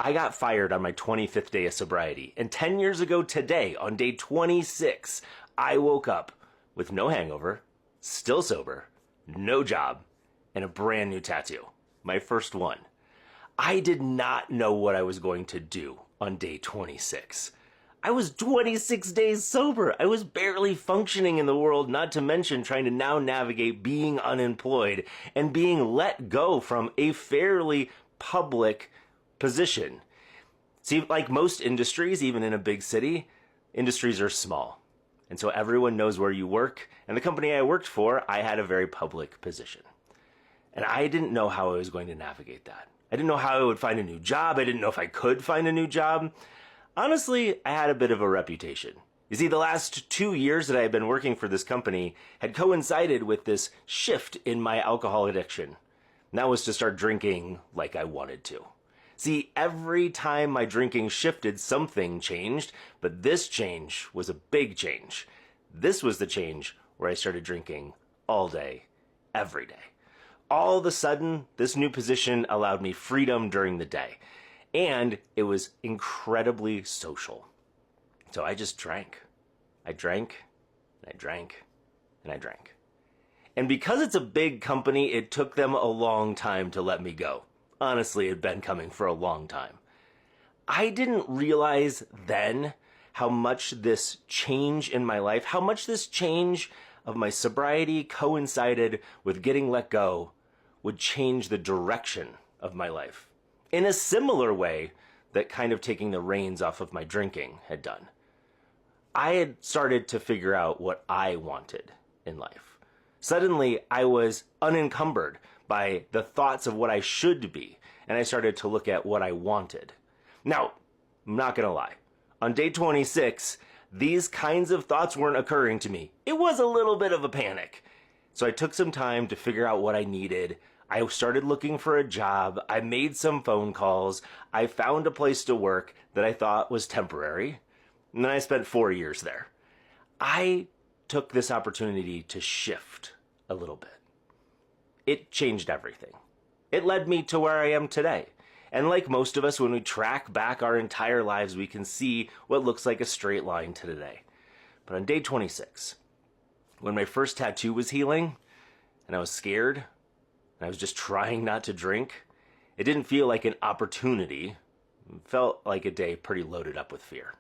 I got fired on my 25th day of sobriety, and 10 years ago today, on day 26, I woke up with no hangover, still sober, no job, and a brand new tattoo. My first one. I did not know what I was going to do on day 26. I was 26 days sober. I was barely functioning in the world, not to mention trying to now navigate being unemployed and being let go from a fairly public position. See, like most industries, even in a big city, industries are small. And so everyone knows where you work. And the company I worked for, I had a very public position. And I didn't know how I was going to navigate that. I didn't know how I would find a new job. I didn't know if I could find a new job. Honestly, I had a bit of a reputation. You see, the last 2 years that I had been working for this company had coincided with this shift in my alcohol addiction. And that was to start drinking like I wanted to. See, every time my drinking shifted, something changed, but this change was a big change. This was the change where I started drinking all day, every day. All of a sudden, this new position allowed me freedom during the day. And it was incredibly social. So I just drank. I drank, and I drank, and I drank. And because it's a big company, it took them a long time to let me go. Honestly, it had been coming for a long time. I didn't realize then how much this change in my life, how much this change of my sobriety coincided with getting let go would change the direction of my life. In a similar way that kind of taking the reins off of my drinking had done. I had started to figure out what I wanted in life. Suddenly, I was unencumbered by the thoughts of what I should be, and I started to look at what I wanted. Now, I'm not gonna lie. On day 26, these kinds of thoughts weren't occurring to me. It was a little bit of a panic. So I took some time to figure out what I needed. I started looking for a job. I made some phone calls. I found a place to work that I thought was temporary. And then I spent 4 years there. I took this opportunity to shift a little bit. It changed everything. It led me to where I am today. And like most of us, when we track back our entire lives, we can see what looks like a straight line to today. But on day 26, when my first tattoo was healing, and I was scared, and I was just trying not to drink, it didn't feel like an opportunity. It felt like a day pretty loaded up with fear.